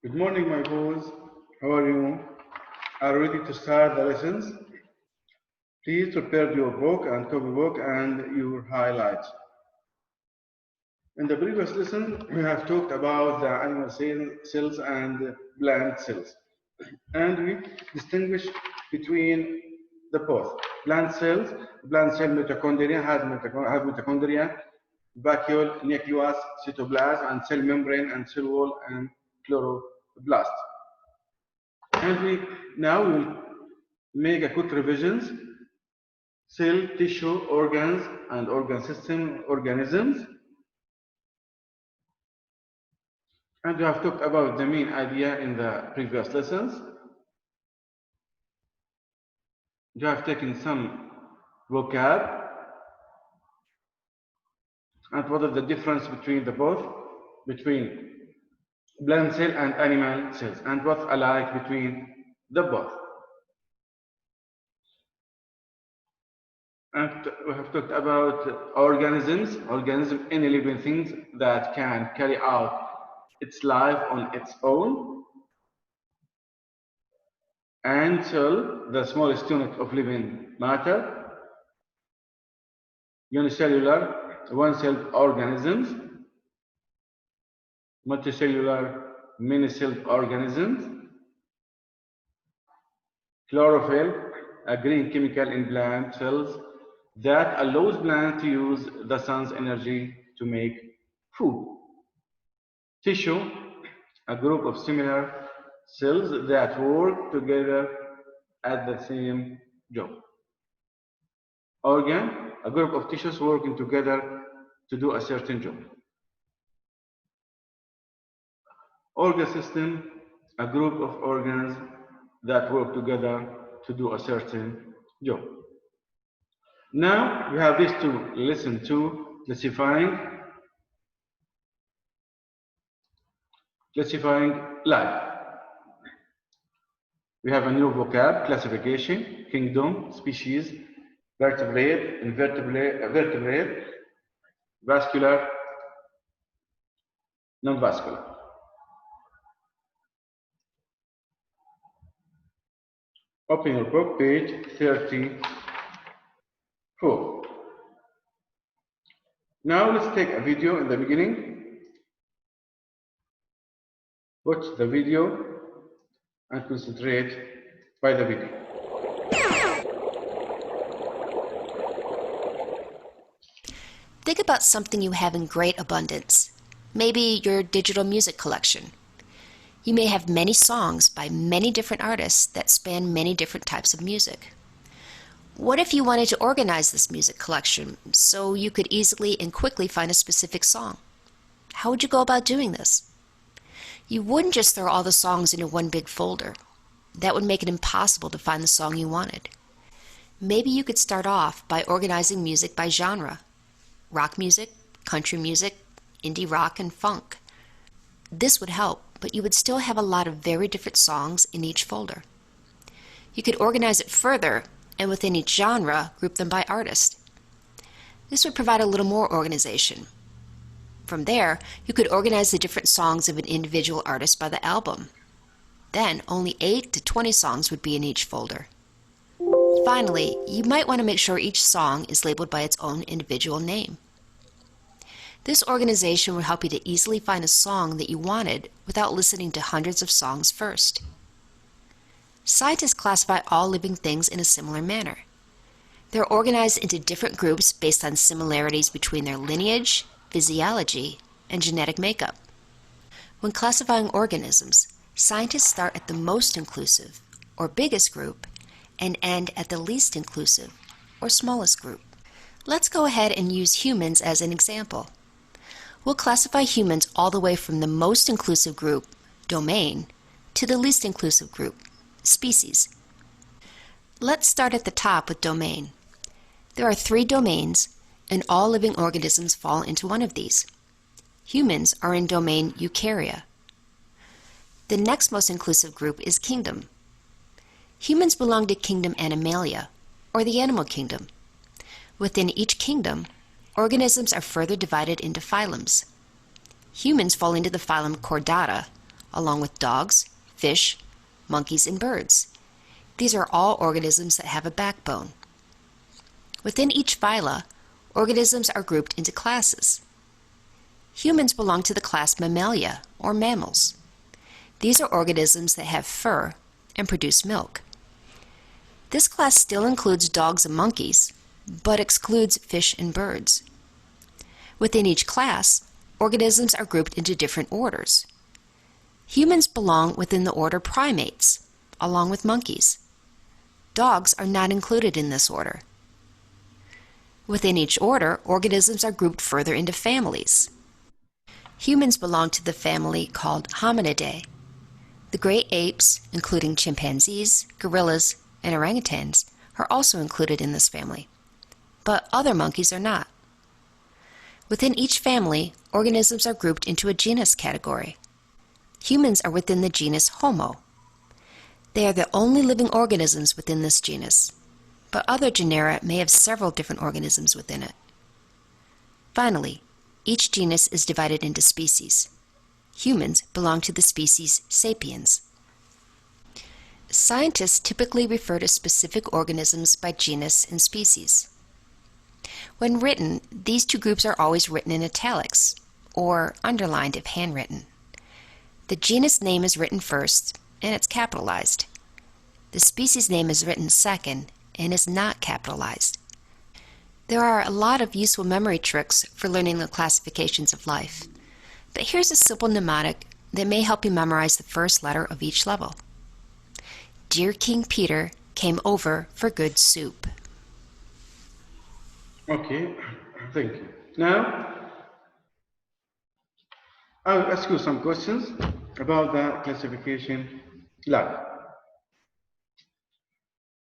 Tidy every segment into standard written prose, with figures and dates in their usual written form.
Good morning, my boys. How are you? Are ready to start the lessons? Please prepare your book and copybook and your highlights. In the previous lesson, we have talked about the animal cells and plant cells, and we distinguish between the both. Plant cells, plant cell mitochondria have mitochondria, vacuole, nucleus, cytoplasm, and cell membrane, and cell wall, and chloroplast. And now we will make a quick revisions. Cell, tissue, organs, and organ system organisms. And we have talked about the main idea in the previous lessons. You have taken some vocab. And what is the difference between the both? Between plant cell and animal cells. And what's alike between the both? And we have talked about organisms, any living things that can carry out its life on its own, and cell, the smallest unit of living matter, unicellular, one-celled organisms, multicellular, many-celled organisms, chlorophyll, a green chemical in plant cells that allows plants to use the sun's energy to make food. Tissue, a group of similar cells that work together at the same job. Organ, a group of tissues working together to do a certain job. Organ system, a group of organs that work together to do a certain job. Now we have this to listen to classifying life. We have a new vocab, classification, kingdom, species, vertebrate, invertebrate, vascular, non-vascular. Open your book, page 34. Now let's take a video in the beginning. Watch the video and concentrate by the video. Think about something you have in great abundance. Maybe your digital music collection. You may have many songs by many different artists that span many different types of music. What if you wanted to organize this music collection so you could easily and quickly find a specific song? How would you go about doing this? You wouldn't just throw all the songs into one big folder. That would make it impossible to find the song you wanted. Maybe you could start off by organizing music by genre: rock music, country music, indie rock, and funk. This would help, but you would still have a lot of very different songs in each folder. You could organize it further, and within each genre, group them by artist. This would provide a little more organization. From there, you could organize the different songs of an individual artist by the album. Then, only 8 to 20 songs would be in each folder. Finally, you might want to make sure each song is labeled by its own individual name. This organization would help you to easily find a song that you wanted without listening to hundreds of songs first. Scientists classify all living things in a similar manner. They're organized into different groups based on similarities between their lineage, physiology, and genetic makeup. When classifying organisms, scientists start at the most inclusive, or biggest group, and end at the least inclusive, or smallest group. Let's go ahead and use humans as an example. We'll classify humans all the way from the most inclusive group, domain, to the least inclusive group, species. Let's start at the top with domain. There are 3 domains, and all living organisms fall into one of these. Humans are in domain Eukarya. The next most inclusive group is kingdom. Humans belong to kingdom Animalia, or the animal kingdom. Within each kingdom, organisms are further divided into phylums. Humans fall into the phylum Chordata, along with dogs, fish, monkeys, and birds. These are all organisms that have a backbone. Within each phyla, organisms are grouped into classes. Humans belong to the class Mammalia, or mammals. These are organisms that have fur and produce milk. This class still includes dogs and monkeys, but excludes fish and birds. Within each class, organisms are grouped into different orders. Humans belong within the order Primates, along with monkeys. Dogs are not included in this order. Within each order, organisms are grouped further into families. Humans belong to the family called Hominidae. The great apes, including chimpanzees, gorillas, and orangutans, are also included in this family, but other monkeys are not. Within each family, organisms are grouped into a genus category. Humans are within the genus Homo. They are the only living organisms within this genus, but other genera may have several different organisms within it. Finally, each genus is divided into species. Humans belong to the species Sapiens. Scientists typically refer to specific organisms by genus and species. When written, these two groups are always written in italics, or underlined if handwritten. The genus name is written first, and it's capitalized. The species name is written second, and is not capitalized. There are a lot of useful memory tricks for learning the classifications of life, but here's a simple mnemonic that may help you memorize the first letter of each level. Dear King Peter came over for good soup. Okay, thank you. Now, I will ask you some questions about the classification lab.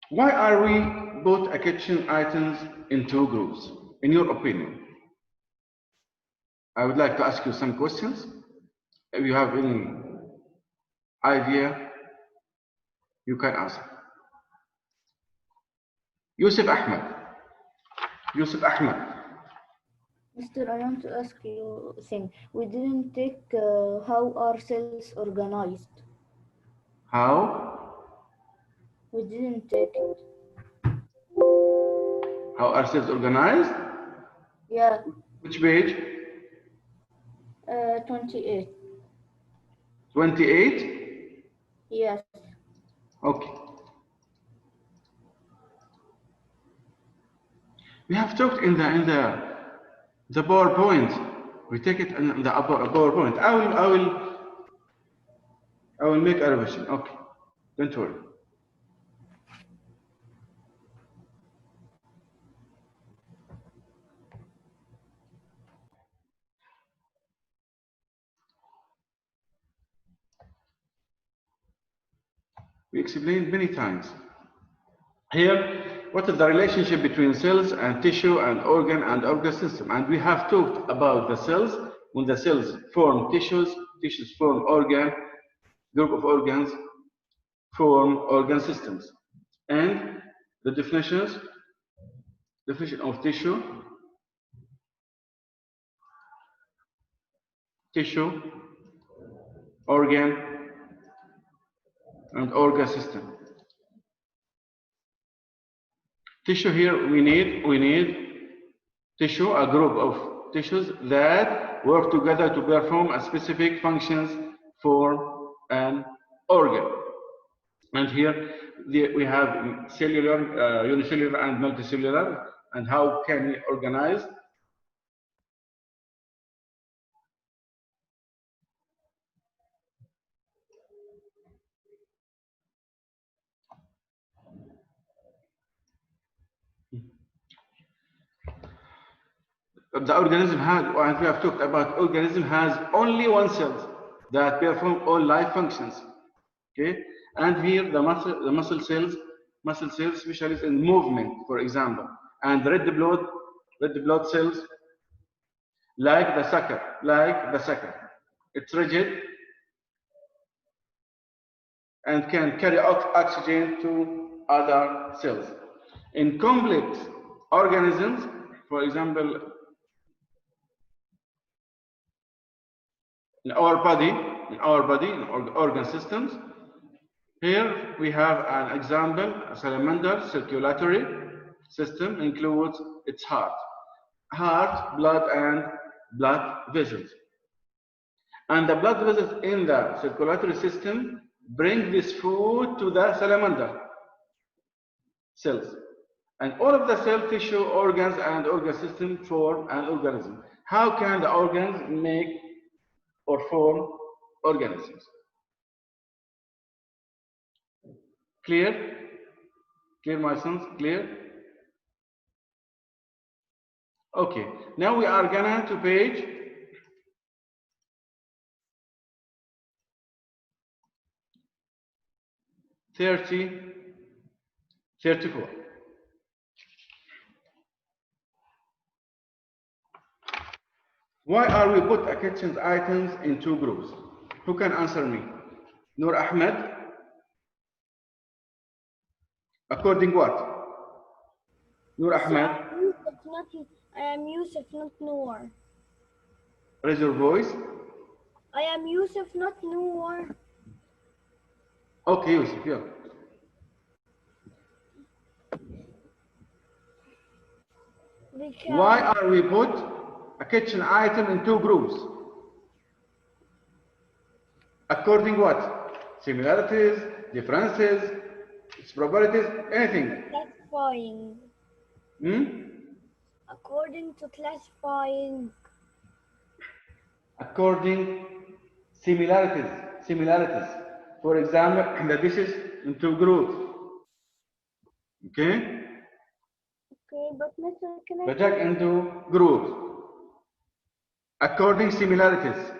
Why are we both kitchen items in two groups, in your opinion? I would like to ask you some questions. If you have any idea, you can ask. Yusuf Ahmed. Yusuf Ahmed. Mister, I want to ask you a thing. We didn't take how are cells organized. How? We didn't take it. How are cells organized? Yeah, Which page? 28. 28? Yes. Okay. We have talked in the PowerPoint. We take it in the PowerPoint. I will make a revision. Okay. Don't worry. We explained many times. Here, what is the relationship between cells and tissue and organ system? And we have talked about the cells. When the cells form tissues, tissues form organ, group of organs form organ systems. And the definition of tissue, organ, and organ system. Tissue here, we need tissue, a group of tissues that work together to perform a specific functions for an organ. And here we have cellular, unicellular, and multicellular, and how can we organize? The organism has, and we have talked about, organism has only one cell that perform all life functions. Okay, and here the muscle cells specialize in movement, for example, and red blood cells like the sucker. It's rigid and can carry oxygen to other cells. In complex organisms, for example, in our body, in our body, in organ systems. Here we have an example. A salamander circulatory system includes its heart, blood, and blood vessels. And the blood vessels in the circulatory system bring this food to the salamander cells. And all of the cell, tissue, organs, and organ system form an organism. How can the organs make or form organisms? Clear? Clear, my sons? Clear? Okay. Now we are gonna to page 34. Why are we put a kitchen items in two groups? Who can answer me? Noor Ahmed? According what? Noor Ahmed? I am Yusuf, not Noor. Raise your voice. I am Yusuf, not Noor. Okay, Yusuf, yeah. Why are we put a kitchen item in two groups? According what? Similarities, differences, its properties, anything. Classifying. According to classifying. According similarities. For example, the dishes in two groups. Okay? Okay, but Mr. Can I Project into groups. According similarities.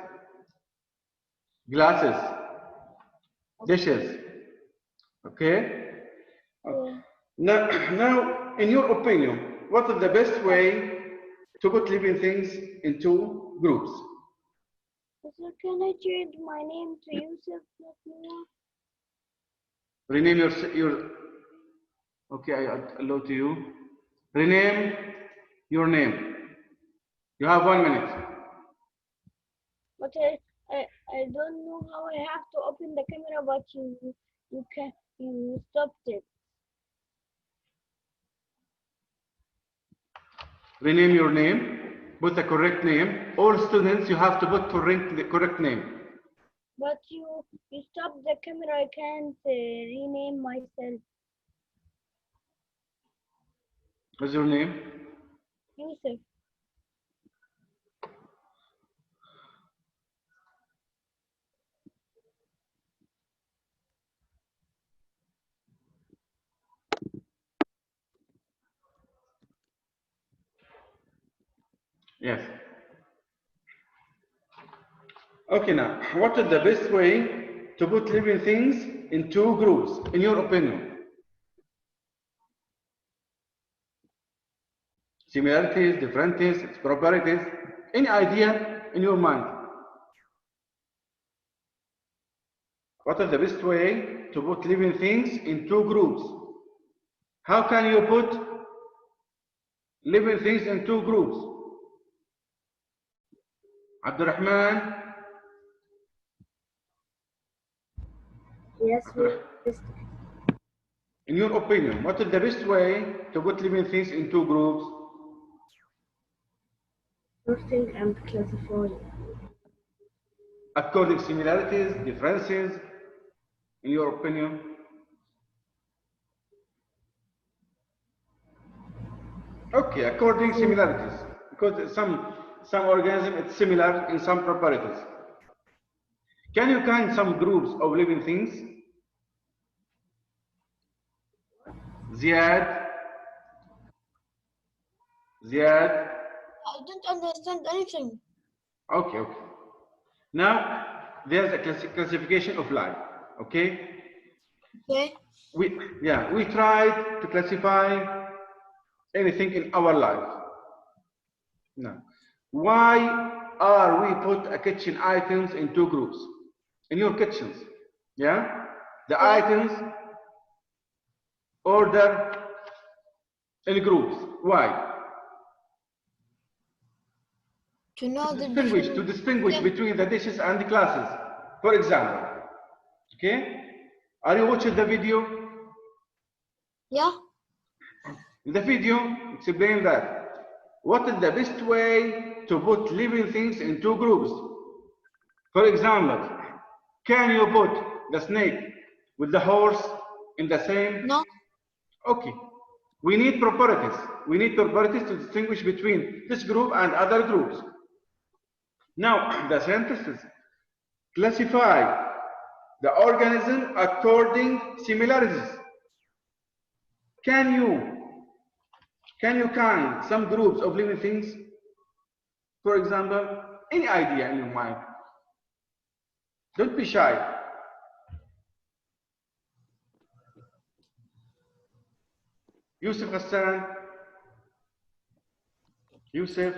Glasses. Dishes. Okay? Now, in your opinion, what is the best way to put living things into groups? Sir, can I change my name to Yusuf, not Noor? Rename your okay, I allow to you. Rename your name. You have 1 minute. But I don't know how I have to open the camera, but you stopped it. Rename your name. Put the correct name. All students, you have to put the correct name. But you stopped the camera. I can't rename myself. What's your name? Yusuf. Yes. Okay, now, what is the best way to put living things in two groups, in your opinion? Similarities, differences, properties, any idea in your mind? What is the best way to put living things in two groups? How can you put living things in two groups? Abdurrahman? Yes, In your opinion, what is the best way to put living things in two groups? sorting and classifying. According to similarities, differences, in your opinion? Okay, according to similarities, because some organism it's similar in some properties. Can you count some groups of living things? Ziad? I don't understand anything. Okay. Now, there's a classification of life, okay? Okay. We tried to classify anything in our life. Now, why are we put a kitchen items in two groups? In your kitchens, yeah? The items order in groups. Why? To know To distinguish between the dishes and the classes. For example, okay? Are you watching the video? Yeah. In the video, explain that. What is the best way to put living things in two groups? For example, can you put the snake with the horse in the same? No. Okay. We need properties. We need properties to distinguish between this group and other groups. Now, the scientists classify the organism according similarities. Can you count some groups of living things? For example, any idea in your mind? Don't be shy. Yusuf Hassan. Yusuf,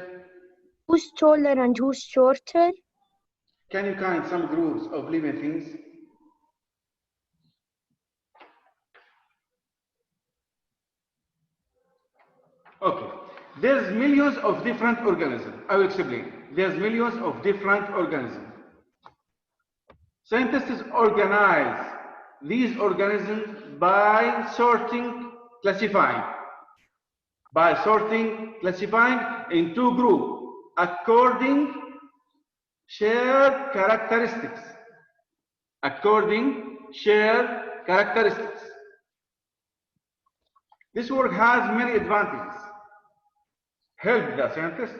Who's taller and who's shorter? can you count some groups of living things? Okay. There's millions of different organisms. I will explain. There's millions of different organisms. Scientists organize these organisms by sorting, classifying. By sorting, classifying in two groups according shared characteristics. According shared characteristics. This work has many advantages. Help the scientists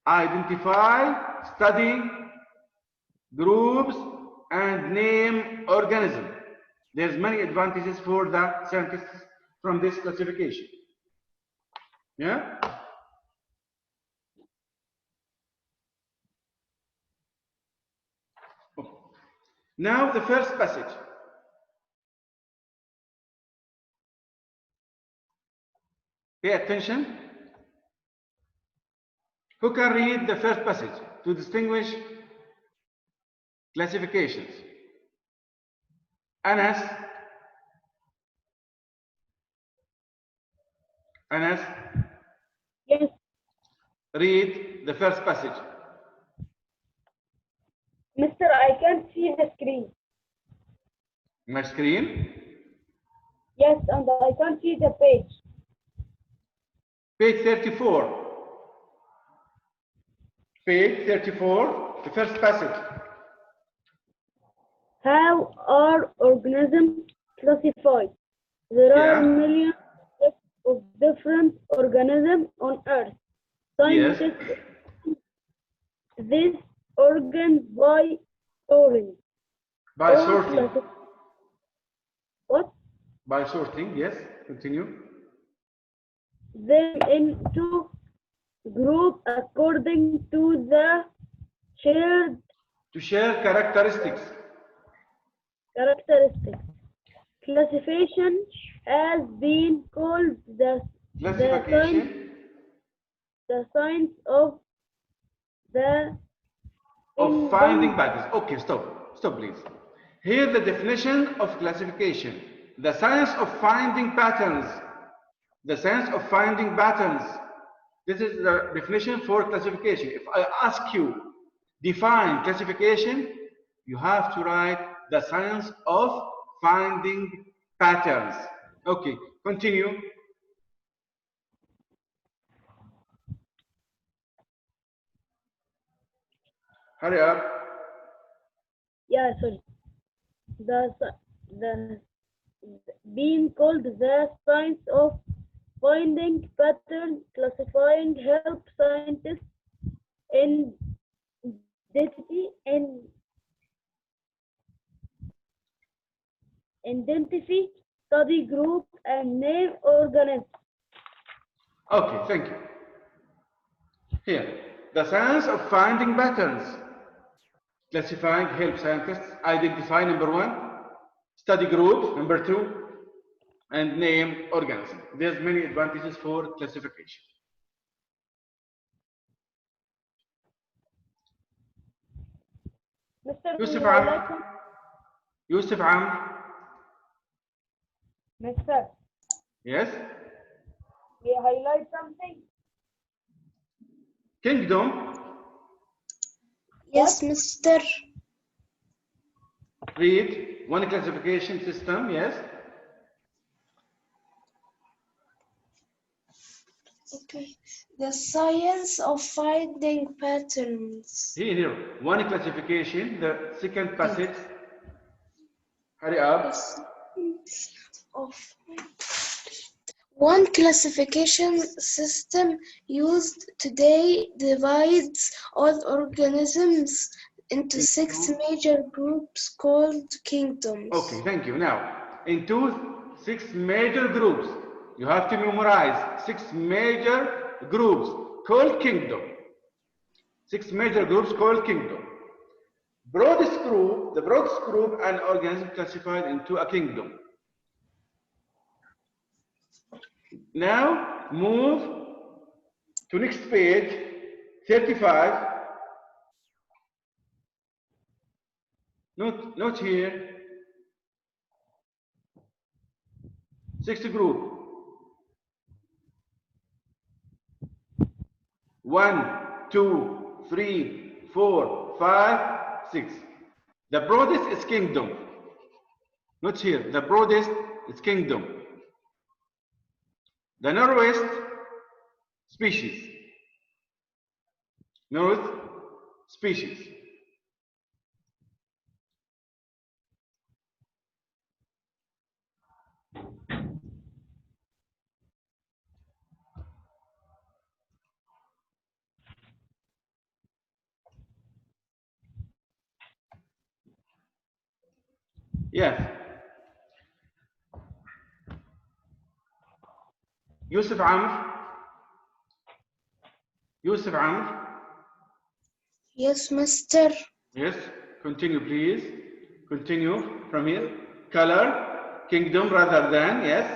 identify, study groups, and name organisms. There's many advantages for the scientists from this classification. Yeah? Now the first passage. Pay attention. Who can read the first passage to distinguish classifications? Anas. Anas, Yes. read the first passage. Mister, I can't see the screen. My screen. Yes, and I can't see the page. Page 34. Page 34, the first passage. How are organisms classified? There are millions of different organisms on Earth. Scientists these organs by sorting. By sorting. What? By sorting, yes. Continue. Them into group according to the shared To share characteristics. Classification has been called the science of finding patterns. Okay, stop please. Here the definition of classification. The science of finding patterns. The science of finding patterns. This is the definition for classification. If I ask you, define classification, you have to write the science of finding patterns. Okay, continue. Hurry up. Yeah, sorry. The being called the science of finding patterns, classifying, help scientists in identify, study group, and name organisms. Okay, thank you. Here, the science of finding patterns. Classifying, help scientists identify, number one, study groups, number two, and name organisms. There's many advantages for classification. Mr. Yusuf Am. Yusuf Am. Mister, Yes. may I highlight something? Kingdom. Yes, Mister. Read one classification system, yes. Okay. The science of finding patterns. Here, one classification, the second passage. Hurry up. The science of one classification system used today divides all organisms into 6 major groups called kingdoms. Okay, thank you. Now, into 6 major groups, you have to memorize 6 major groups called kingdom. 6 major groups called kingdom. Broadest group, the broadest group, an organism classified into a kingdom. Now, move to next page, 35. Not here. 6th group. 1, 2, 3, 4, 5, 6. The broadest is kingdom. Not here. The broadest is kingdom. The narrowest species. Narrowest species. Yes. Yusuf Amr. Yusuf Amr. Yes, Mister. Yes. Continue, please. Continue from here. Color. Kingdom rather than, yes.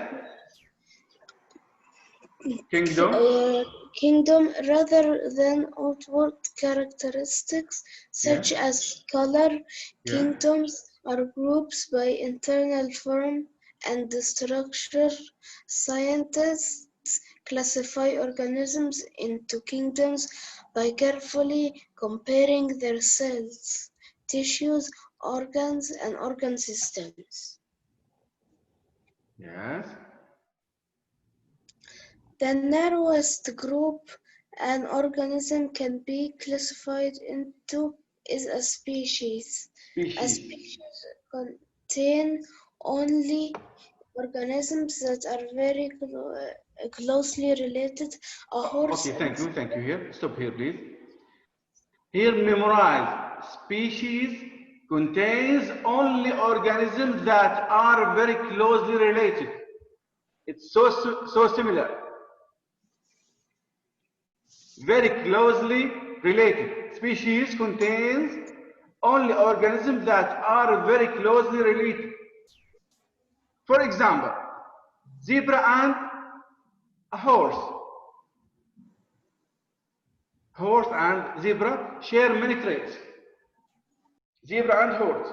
Kingdom. Kingdom rather than outward characteristics such as color. Kingdoms are groups by internal form and structure. Scientists classify organisms into kingdoms by carefully comparing their cells, tissues, organs, and organ systems. Yes. The narrowest group an organism can be classified into is a species. A species contain only organisms that are very closely related. A horse. Okay, thank you. Here, stop here, please. Here, memorize. Species contains only organisms that are very closely related. It's so similar. Very closely related. Species contains only organisms that are very closely related. For example, zebra and a horse. Horse and zebra share many traits. Zebra and horse.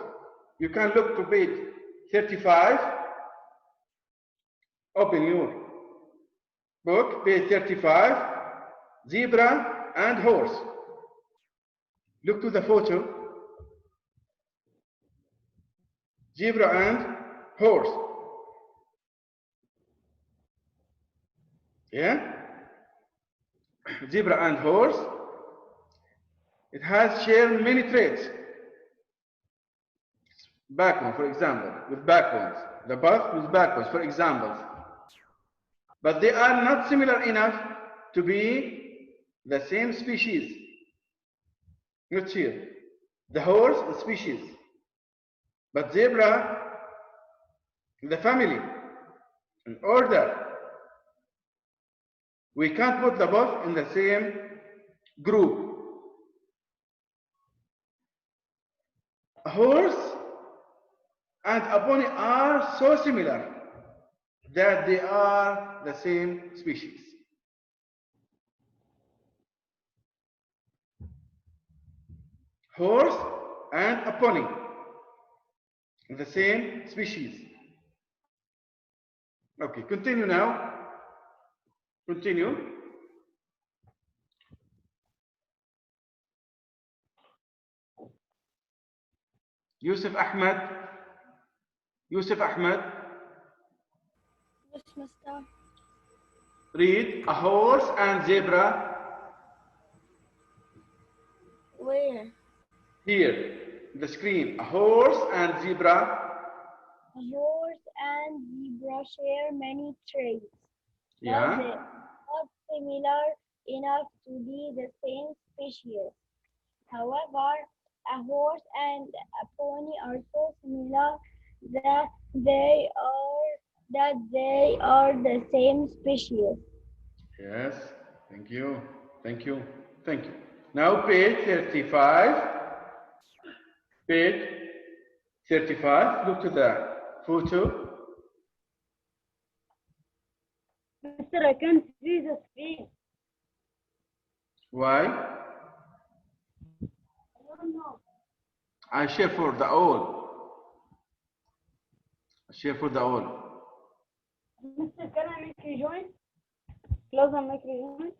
You can look to page 35. Open your book, page 35. Zebra and horse. Look to the photo. Zebra and horse. Yeah? Zebra and horse. It has shared many traits. Backbone, for example, with backbones. The buff with backbones, for examples. But they are not similar enough to be the same species. Not here. The horse is species. But zebra, the family, an order. We can't put the both in the same group. A horse and a pony are so similar that they are the same species. Horse and a pony, the same species. Okay, continue now. Continue. Yusuf Ahmed. Yusuf Ahmed. Yes, Mister. Read a horse and zebra. Where? Here, the screen. A horse and zebra. A horse and zebra share many traits, but they Yeah. are not similar enough to be the same species. However, a horse and a pony are so similar that they are the same species. Yes. Thank you. Thank you. Thank you. Now page 35. Page 35. Look to the photo. Mister, I can't see the screen. Why? I don't know. I share for the all. I share for the all. Mister, can I make you join? Close and make you join.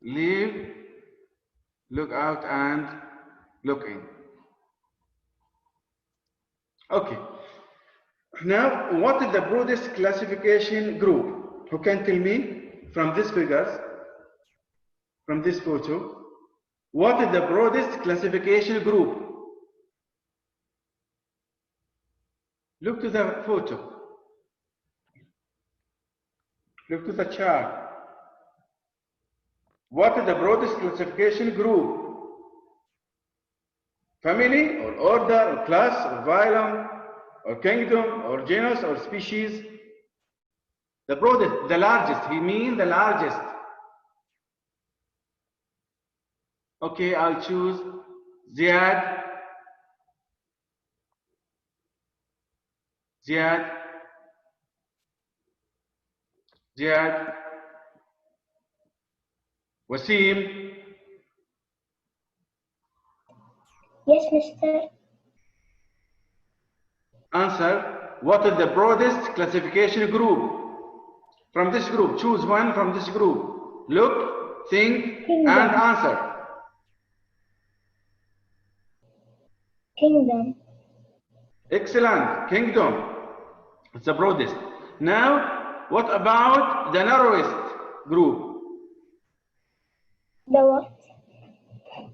Leave, look out, and look in. Okay. Now, what is the broadest classification group? Who can tell me from these figures, from this photo, what is the broadest classification group? Look to the photo. Look to the chart. What is the broadest classification group? Family, or order, or class, or phylum, or kingdom, or genus, or species? The broadest, the largest, he means the largest. Okay, I'll choose Ziad. Ziad. Ziad. Wasim. Yes, Mister. Answer. What is the broadest classification group? From this group, choose one from this group. Look, think, and answer. Kingdom. Excellent. Kingdom. It's the broadest. Now, what about the narrowest group? The what?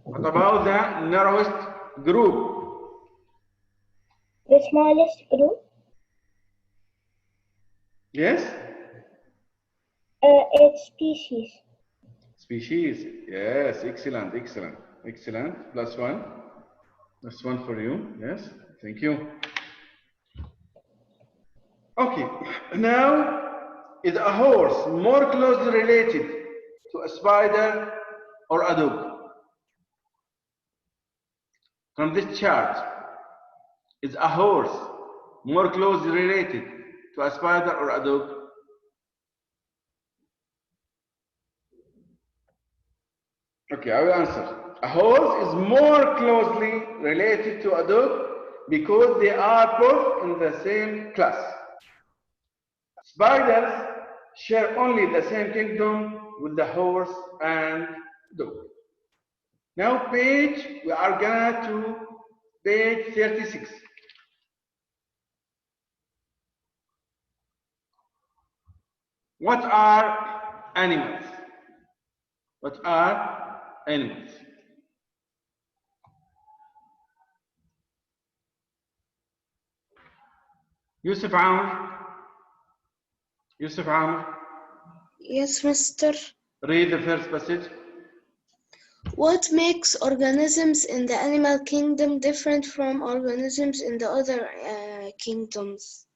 What about the narrowest group? The smallest group. Yes? It's species. Species. Yes. Excellent. Excellent. Excellent. Plus one. Plus one for you. Yes. Thank you. Okay. Now, is a horse more closely related to a spider or a dog? From this chart, is a horse more closely related to a spider or a dog? Okay, I will answer. A horse is more closely related to a dog because they are both in the same class. Spiders share only the same kingdom with the horse and dog. Now we are gonna to page 36. What are animals? What are animals? Yusuf Amr. Yusuf Amr. Yes, Mister. Read the first passage. What makes organisms in the animal kingdom different from organisms in the other kingdoms?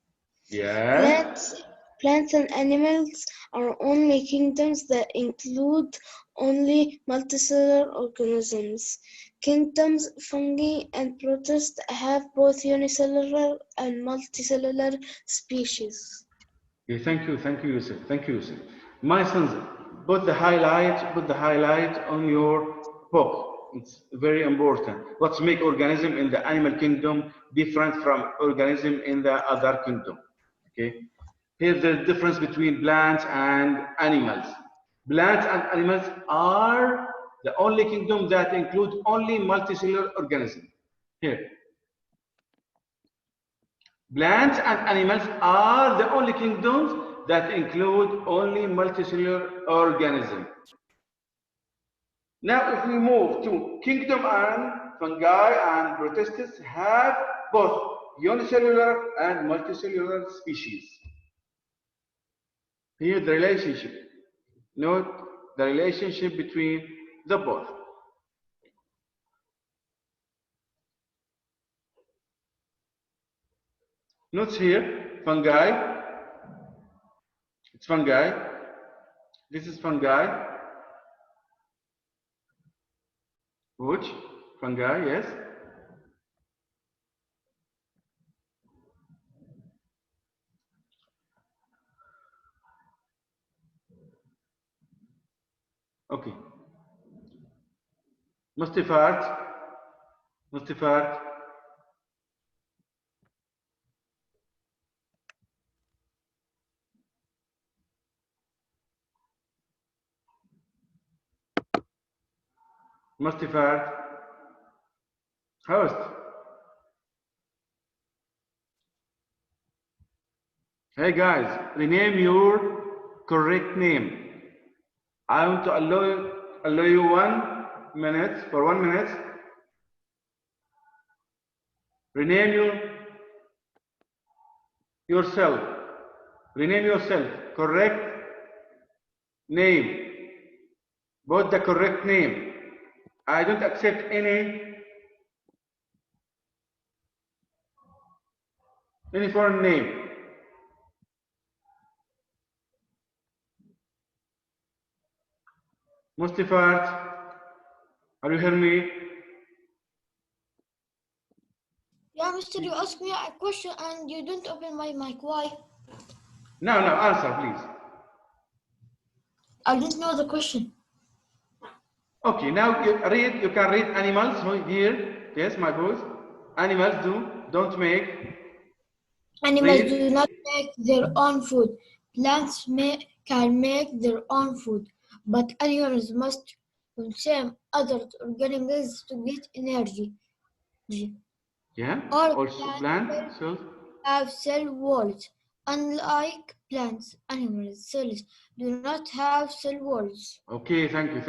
Yeah. Plants and animals are only kingdoms that include only multicellular organisms. Kingdoms, fungi, and protists have both unicellular and multicellular species. Okay, thank you, Yusuf. Thank you, Yusuf. My sons, put the highlight on your book. It's very important. What's make organism in the animal kingdom different from organism in the other kingdom? Okay. Here's the difference between plants and animals. Plants and animals are the only kingdom that include only multicellular organisms. Here, Plants and animals are the only kingdoms that include only multicellular organisms. Now, if we move to kingdom and fungi and protists have both unicellular and multicellular species. Here the relationship. Note the relationship between the both. Notes here, fungi. It's fungi. This is fungi. Which? Fungi, yes. Okay. Mustifat. Host. Hey guys, rename your correct name. I want to allow you 1 minute, for 1 minute. Rename yourself. Rename yourself. Correct name. Both the correct name. I don't accept any foreign name. Mustafat, are you hearing me? Yeah, Mister, you asked me a question and you don't open my mic. Why? No, answer please. I didn't know the question. Okay, now you can read animals here. Yes, my boys. Animals don't make. Animals Read. do not make their own food. Plants can make their own food, but animals must consume other organisms to get energy. Yeah. All Also plant cells. have cell walls. Unlike plants, animals' cells do not have cell walls. Okay, thank you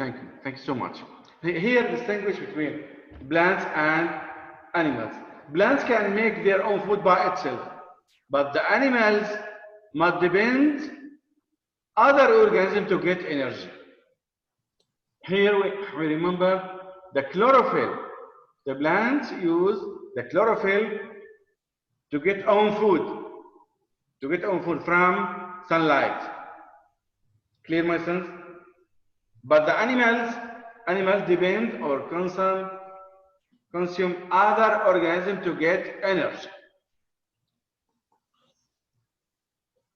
so much. Here, distinguish between plants and animals. Plants can make their own food by itself, but the animals must depend other organisms to get energy. Here we remember the chlorophyll. The plants use the chlorophyll to get own food from sunlight. Clear, my sons? But the animals depend or consume other organisms to get energy.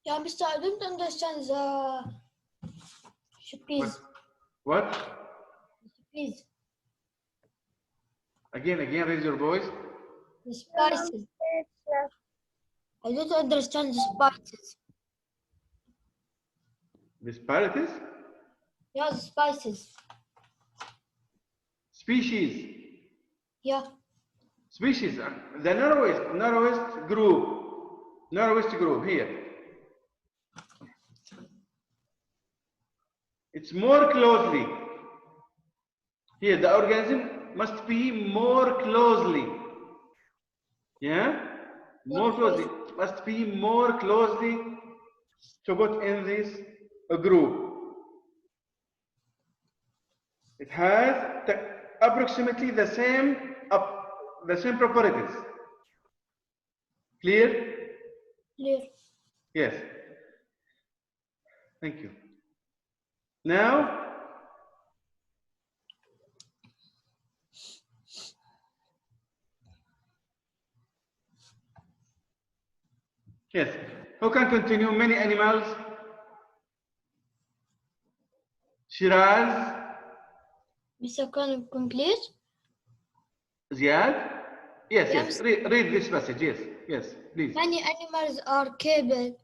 Yeah, Mister, I don't understand the. Please, What? please. Again, raise your voice. The spices. I don't understand the spices. Disparities? Yeah, the spices. Species. Yeah. Species. The narrowest group here. It's more closely. Here, the organism must be more closely. Yeah? More closely. Must be more closely to put in this group. It has approximately the same properties. Clear? Clear. Yes. Thank you. Now, yes. Who can continue? Many animals. Shiraz. Mr. Can you complete? Ziad. Yes. Yes. Read this passage. Yes. Please. Many animals are capable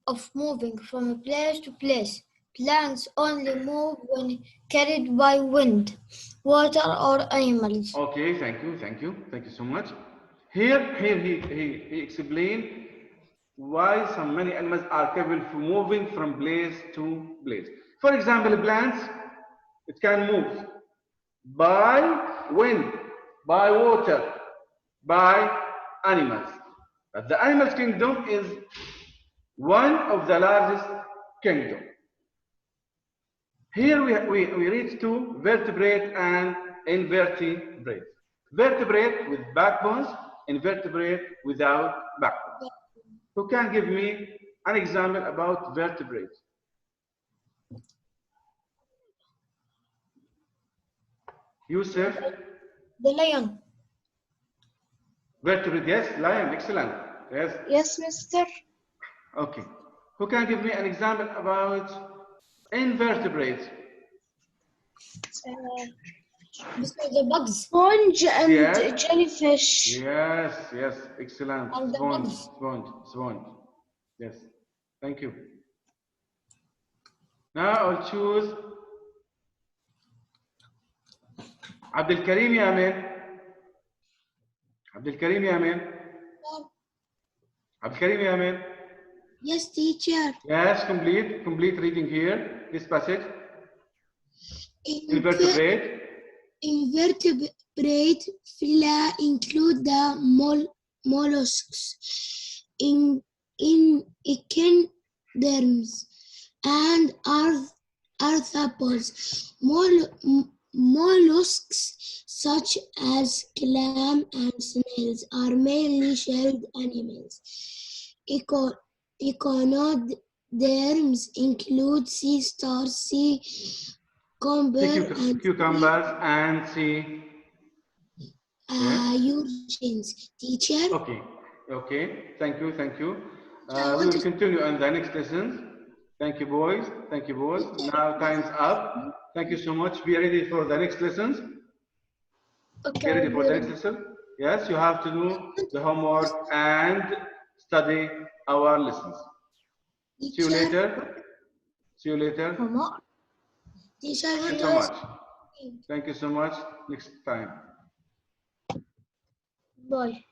of moving from place to place. Plants only move when carried by wind, water, or animals. Okay, thank you so much. Here he explained why many animals are capable of moving from place to place. For example, plants, it can move by wind, by water, by animals. But the animal kingdom is one of the largest kingdom. Here we reach to vertebrate and invertebrate. Vertebrate with backbones, invertebrate without backbones. Who can give me an example about vertebrate? Yusuf? The lion. Vertebrate, yes, lion, excellent. Yes, Yes, Mister. okay. Who can give me an example about invertebrate? Mr. The bugs. Sponge and Yes. jellyfish. Yes, yes, excellent. And the Sponge, bugs. sponge. Yes, thank you. Now I'll choose Abdul Karim Yamin. Abdul Karim Yamin. Abdul Karim Yamin. Yes, teacher. Yes, complete reading here. This passage. Invertebrate. Invertebrate phyla include the mollusks, echinoderms, and arthropods. Mollusks such as clam and snails are mainly shelled animals. Echinoderms include sea stars, sea Cucumbers and sea. urchins. Teacher, Okay. Thank you. We will continue on the next lesson. Thank you, boys. Thank you, boys. Now time's up. Thank you so much. Be ready for the next lessons. Be ready for the next lesson. Yes, you have to do the homework and study our lessons. See you later. See you later. teacher, Thank you so much. Thank you so much. Next time. Bye.